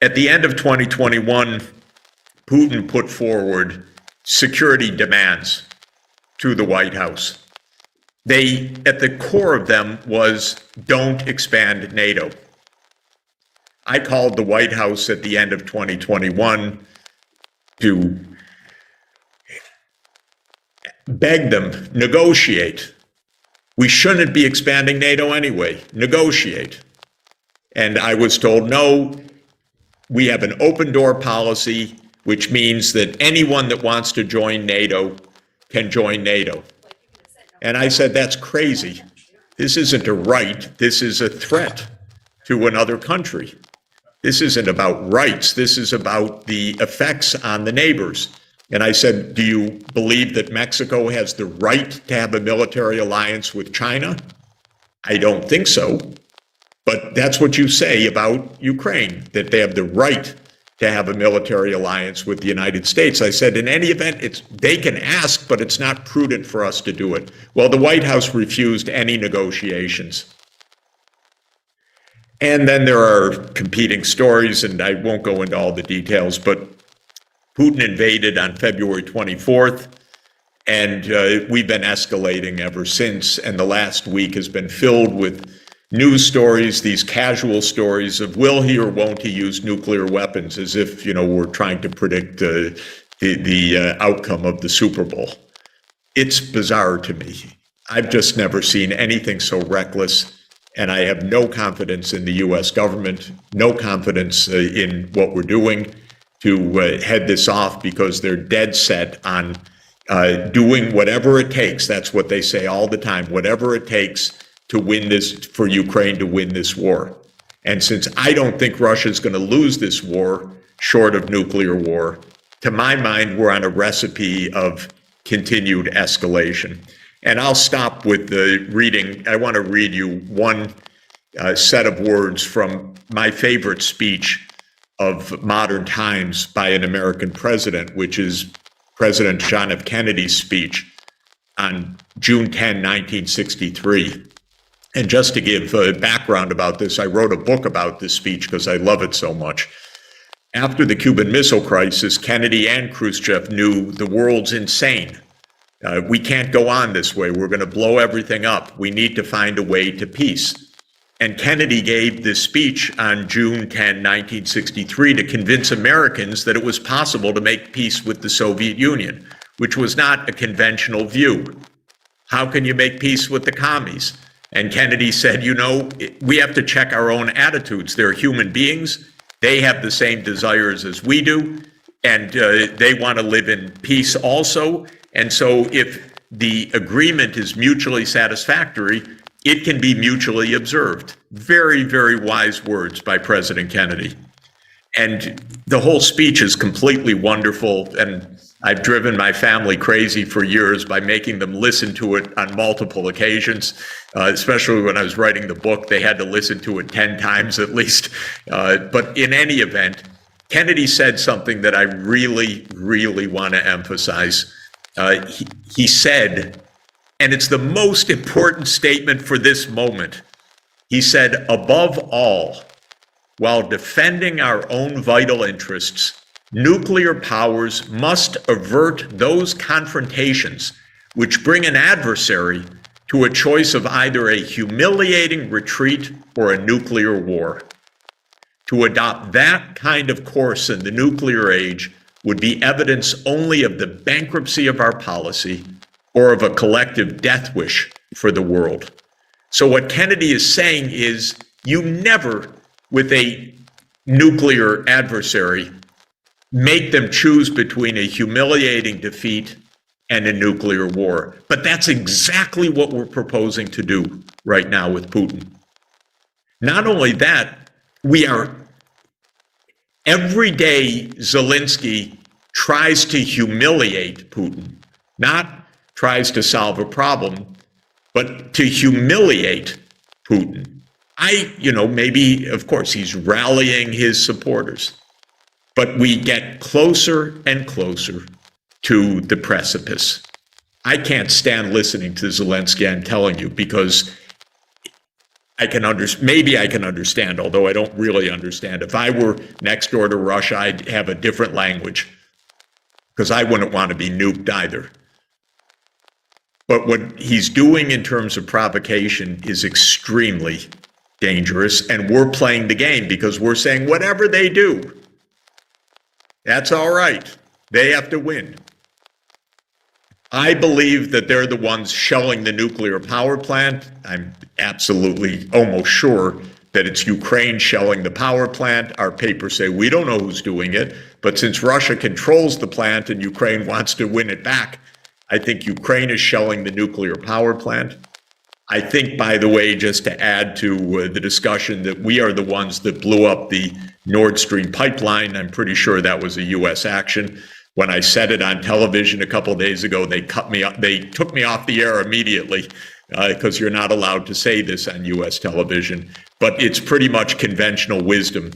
S2: At the end of 2021, Putin put forward security demands to the White House. At the core of them was, don't expand NATO. I called the White House at the end of 2021 to beg them, negotiate. We shouldn't be expanding NATO anyway. Negotiate. And I was told, no, we have an open door policy, which means that anyone that wants to join NATO can join NATO. And I said, that's crazy. This isn't a right. This is a threat to another country. This isn't about rights. This is about the effects on the neighbors. And I said, do you believe that Mexico has the right to have a military alliance with China? I don't think so. But that's what you say about Ukraine, that they have the right to have a military alliance with the United States. I said, in any event, they can ask, but it's not prudent for us to do it. Well, the White House refused any negotiations. And then there are competing stories, and I won't go into all the details, but Putin invaded on February 24th, and we've been escalating ever since. And the last week has been filled with news stories, these casual stories of will he or won't he use nuclear weapons, as if, we're trying to predict the outcome of the Super Bowl. It's bizarre to me. I've just never seen anything so reckless. And I have no confidence in the U.S. government, no confidence in what we're doing to head this off, because they're dead set on doing whatever it takes. That's what they say all the time, whatever it takes to win this, for Ukraine to win this war. And since I don't think Russia's going to lose this war, short of nuclear war, to my mind, we're on a recipe of continued escalation. And I'll stop with the reading. I want to read you one set of words from my favorite speech of modern times by an American president, which is President John F. Kennedy's speech on June 10, 1963. And just to give background about this, I wrote a book about this speech because I love it so much. After the Cuban Missile Crisis, Kennedy and Khrushchev knew the world's insane. We can't go on this way. We're going to blow everything up. We need to find a way to peace. And Kennedy gave this speech on June 10, 1963, to convince Americans that it was possible to make peace with the Soviet Union, which was not a conventional view. How can you make peace with the commies? And Kennedy said, we have to check our own attitudes. They're human beings. They have the same desires as we do, and they want to live in peace also. And so if the agreement is mutually satisfactory, it can be mutually observed. Very, very wise words by President Kennedy. And the whole speech is completely wonderful. And I've driven my family crazy for years by making them listen to it on multiple occasions, especially when I was writing the book. They had to listen to it 10 times at least. But in any event, Kennedy said something that I really, really want to emphasize. He said, and it's the most important statement for this moment, he said, above all, while defending our own vital interests, nuclear powers must avert those confrontations which bring an adversary to a choice of either a humiliating retreat or a nuclear war. To adopt that kind of course in the nuclear age would be evidence only of the bankruptcy of our policy or of a collective death wish for the world. So what Kennedy is saying is, you never, with a nuclear adversary, make them choose between a humiliating defeat and a nuclear war. But that's exactly what we're proposing to do right now with Putin. Not only that, every day Zelensky tries to humiliate Putin, not tries to solve a problem, but to humiliate Putin. Maybe, of course, he's rallying his supporters, but we get closer and closer to the precipice. I can't stand listening to Zelensky, I'm telling you, because maybe I can understand, although I don't really understand. If I were next door to Russia, I'd have a different language, because I wouldn't want to be nuked either. But what he's doing in terms of provocation is extremely dangerous, and we're playing the game because we're saying whatever they do, that's all right. They have to win. I believe that they're the ones shelling the nuclear power plant. I'm absolutely almost sure that it's Ukraine shelling the power plant. Our papers say we don't know who's doing it, but since Russia controls the plant and Ukraine wants to win it back, I think Ukraine is shelling the nuclear power plant. I think, by the way, just to add to the discussion, that we are the ones that blew up the Nord Stream pipeline. I'm pretty sure that was a U.S. action. When I said it on television a couple of days ago, they took me off the air immediately because you're not allowed to say this on U.S. television. But it's pretty much conventional wisdom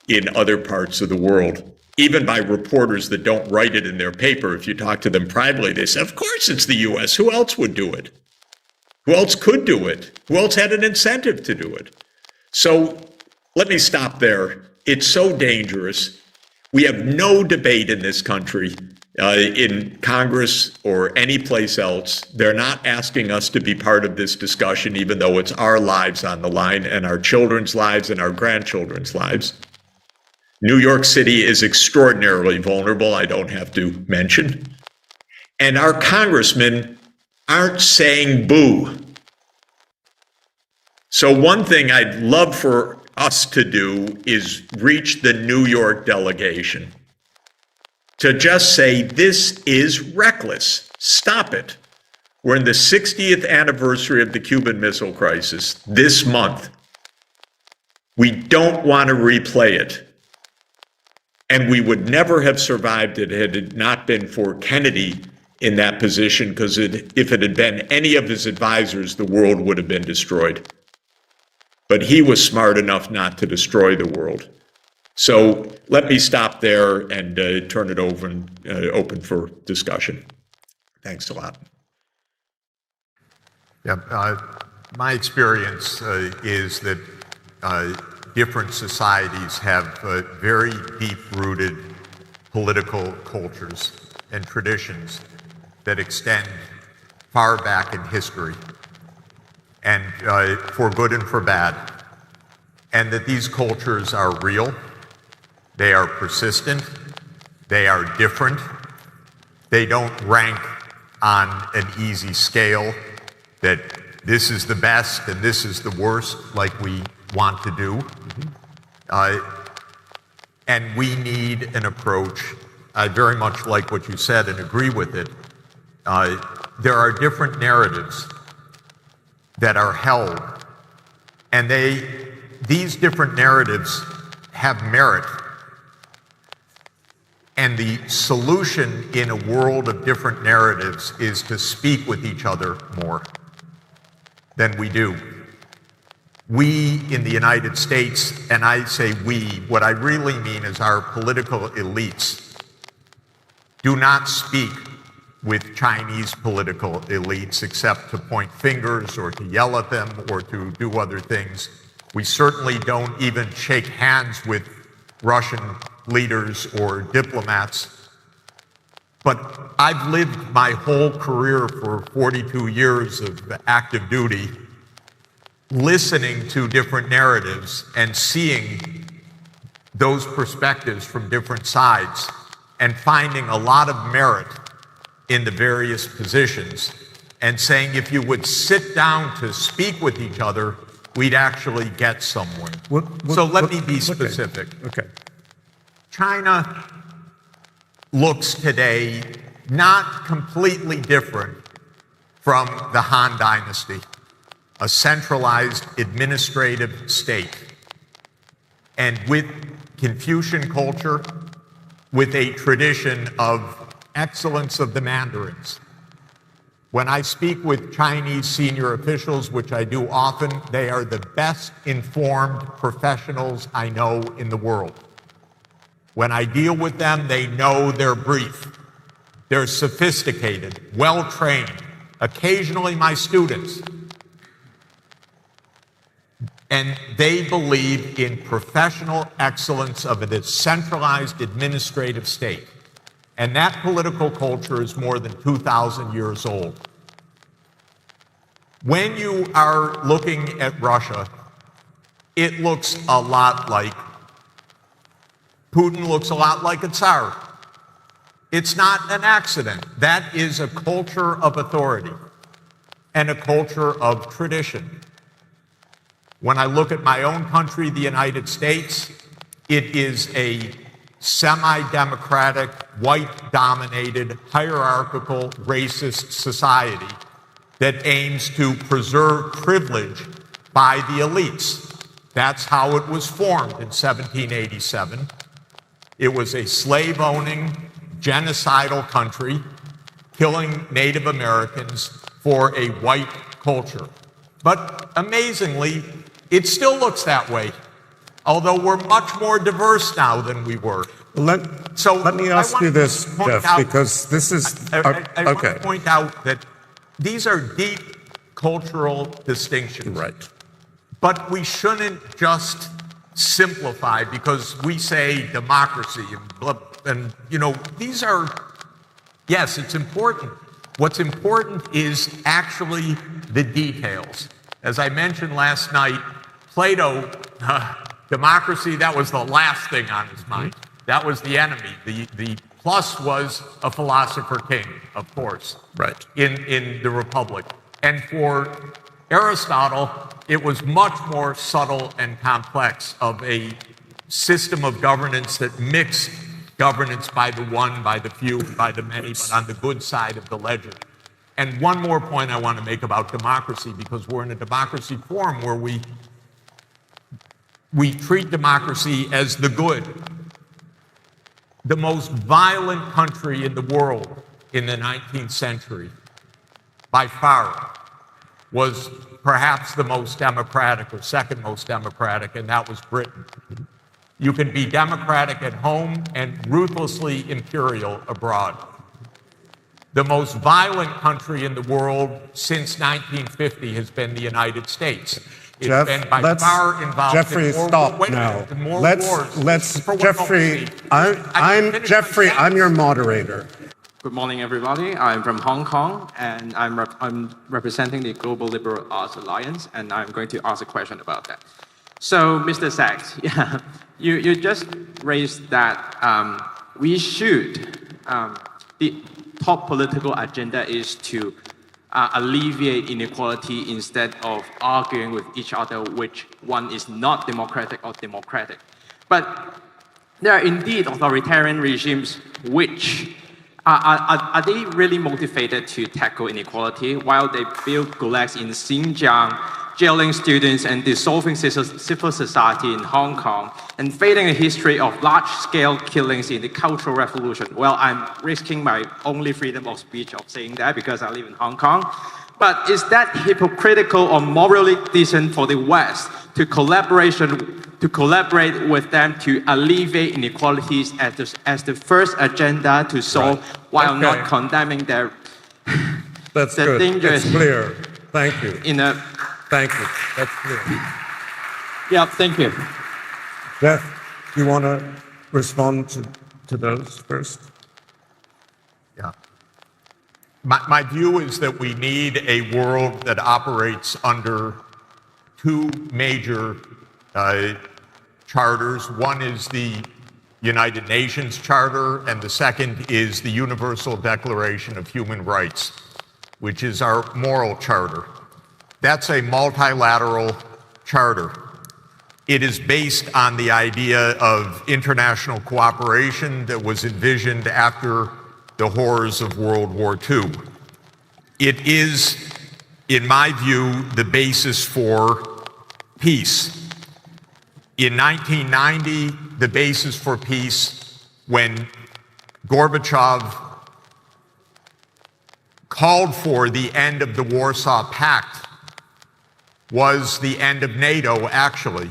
S2: in other parts of the world, even by reporters that don't write it in their paper. If you talk to them privately, they say, of course it's the U.S. Who else would do it? Who else could do it? Who else had an incentive to do it? So let me stop there. It's so dangerous. We have no debate in this country, in Congress or any place else. They're not asking us to be part of this discussion, even though it's our lives on the line and our children's lives and our grandchildren's lives. New York City is extraordinarily vulnerable, I don't have to mention. And our congressmen aren't saying boo. So one thing I'd love for us to do is reach the New York delegation to just say, this is reckless. Stop it. We're in the 60th anniversary of the Cuban Missile Crisis this month. We don't want to replay it. And we would never have survived it had it not been for Kennedy in that position, because if it had been any of his advisors, the world would have been destroyed. But he was smart enough not to destroy the world. So let me stop there and turn it over and open for discussion. Thanks a lot.
S9: Yeah, my experience is that different societies have very deep-rooted political cultures and traditions that extend far back in history, and for good and for bad, and that these cultures are real, they are persistent, they are different, they don't rank on an easy scale that this is the best and this is the worst like we want to do. And we need an approach. I very much like what you said and agree with it. There are different narratives that are held, and these different narratives have merit. And the solution in a world of different narratives is to speak with each other more than we do. We in the United States, and I say we, what I really mean is our political elites, do not speak with Chinese political elites except to point fingers or to yell at them or to do other things. We certainly don't even shake hands with Russian leaders or diplomats. But I've lived my whole career for 42 years of active duty listening to different narratives and seeing those perspectives from different sides and finding a lot of merit in the various positions and saying if you would sit down to speak with each other, we'd actually get somewhere. So let me be specific.
S5: Okay.
S9: China looks today not completely different from the Han Dynasty, a centralized administrative state. And with Confucian culture, with a tradition of excellence of the Mandarins. When I speak with Chinese senior officials, which I do often, they are the best informed professionals I know in the world. When I deal with them, they know their brief. They're sophisticated, well-trained, occasionally my students. And they believe in professional excellence of a centralized administrative state. And that political culture is more than 2,000 years old. When you are looking at Russia, it looks a lot like Putin looks a lot like a Tsar. It's not an accident. That is a culture of authority and a culture of tradition. When I look at my own country, the United States, it is a semi-democratic, white-dominated, hierarchical, racist society that aims to preserve privilege by the elites. That's how it was formed in 1787. It was a slave-owning, genocidal country, killing Native Americans for a white culture. But amazingly, it still looks that way, although we're much more diverse now than we were.
S10: Let me ask you this, Jeff, because this is...
S9: I want to point out that these are deep cultural distinctions.
S10: Right.
S9: But we shouldn't just simplify because we say democracy and you know, these are, yes, it's important. What's important is actually the details. As I mentioned last night, Plato, democracy, that was the last thing on his mind. That was the enemy. The plus was a philosopher king, of course,
S10: right,
S9: in the Republic. And for Aristotle, it was much more subtle and complex of a system of governance that mixed governance by the one, by the few, by the many, but on the good side of the ledger. And one more point I want to make about democracy, because we're in a democracy forum where we treat democracy as the good. The most violent country in the world in the 19th century, by far, was perhaps the most democratic or second most democratic, and that was Britain. You can be democratic at home and ruthlessly imperial abroad. The most violent country in the world since 1950 has been the United States. It's
S10: Jeff,
S9: been by far involved
S10: Jeffrey,
S9: in more,
S10: stop
S9: wait,
S10: now.
S9: More
S10: Let's,
S9: wars.
S10: Jeffrey, I'm your moderator.
S11: Good morning, everybody. I'm from Hong Kong, and I'm representing the Global Liberal Arts Alliance, and I'm going to ask a question about that. So, Mr. Sachs, yeah, you just raised that we should, the top political agenda is to alleviate inequality instead of arguing with each other which one is not democratic or democratic. But there are indeed authoritarian regimes which are they really motivated to tackle inequality while they build gulags in Xinjiang, jailing students and dissolving civil society in Hong Kong, and fading a history of large-scale killings in the Cultural Revolution? Well, I'm risking my only freedom of speech of saying that because I live in Hong Kong. But is that hypocritical or morally decent for the West to collaborate with them to alleviate inequalities as the first agenda to solve, while not condemning their
S10: That's
S11: the
S10: good.
S11: dangerous?
S10: It's clear. Thank you.
S11: Thank
S10: you. That's clear.
S11: Yeah, thank you.
S10: Jeff, you want to respond to those first?
S9: Yeah. My view is that we need a world that operates under two major charters. One is the United Nations Charter, and the second is the Universal Declaration of Human Rights, which is our moral charter. That's a multilateral charter. It is based on the idea of international cooperation that was envisioned after the horrors of World War II. It is, in my view, the basis for peace. In 1990, the basis for peace, when Gorbachev called for the end of the Warsaw Pact, was the end of NATO, actually,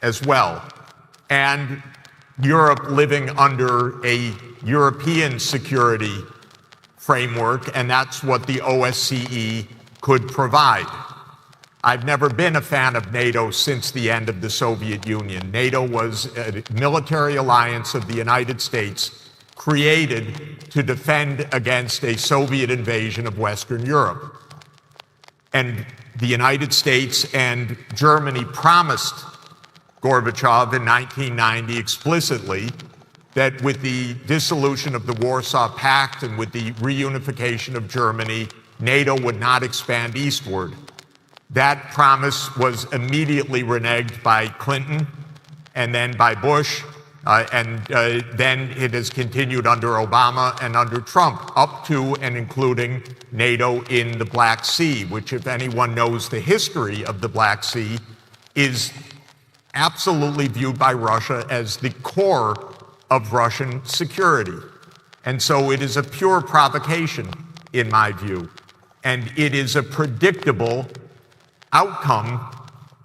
S9: as well, and Europe living under a European security framework, and that's what the OSCE could provide. I've never been a fan of NATO since the end of the Soviet Union. NATO was a military alliance of the United States created to defend against a Soviet invasion of Western Europe. And the United States and Germany promised Gorbachev in 1990 explicitly that with the dissolution of the Warsaw Pact and with the reunification of Germany, NATO would not expand eastward. That promise was immediately reneged by Clinton and then by Bush, and then it has continued under Obama and under Trump, up to and including NATO in the Black Sea, which, if anyone knows the history of the Black Sea, is absolutely viewed by Russia as the core of Russian security. And so it is a pure provocation, in my view. And it is a predictable outcome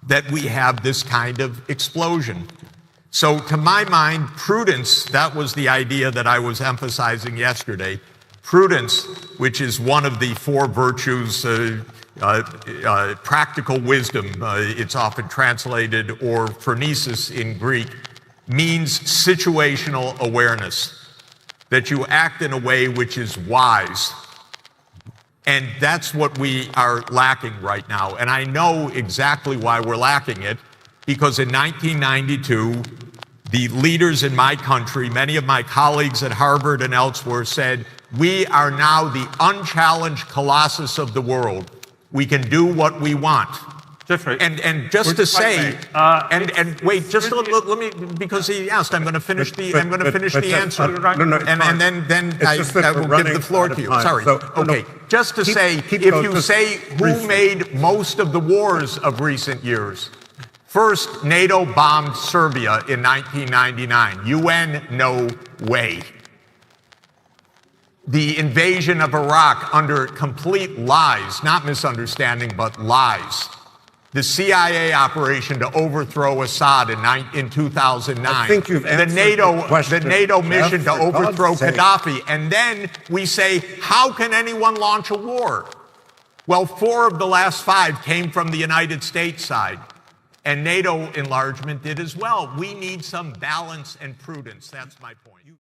S9: that we have this kind of explosion. So to my mind, prudence, that was the idea that I was emphasizing yesterday. Prudence, which is one of the four virtues, practical wisdom, it's often translated, or phronesis in Greek, means situational awareness, that you act in a way which is wise. And that's what we are lacking right now. And I know exactly why we're lacking it, because in 1992, the leaders in my country, many of my colleagues at Harvard and elsewhere, said, we are now the unchallenged colossus of the world. We can do what we want.
S12: Jeffrey,
S9: and just to say, and wait, just let me, because he asked, I'm going to finish the answer, and then I will give the floor to you. Sorry. Okay, just to say, if you say who made most of the wars of recent years, first, NATO bombed Serbia in 1999. UN, no way. The invasion of Iraq under complete lies, not misunderstanding, but lies. The CIA operation to overthrow Assad in 2009.
S10: I think you've answered
S9: the NATO mission to overthrow Gaddafi. And then we say, how can anyone launch a war? Well, 4 of the last 5 came from the United States side. And NATO enlargement did as well. We need some balance and prudence. That's my point.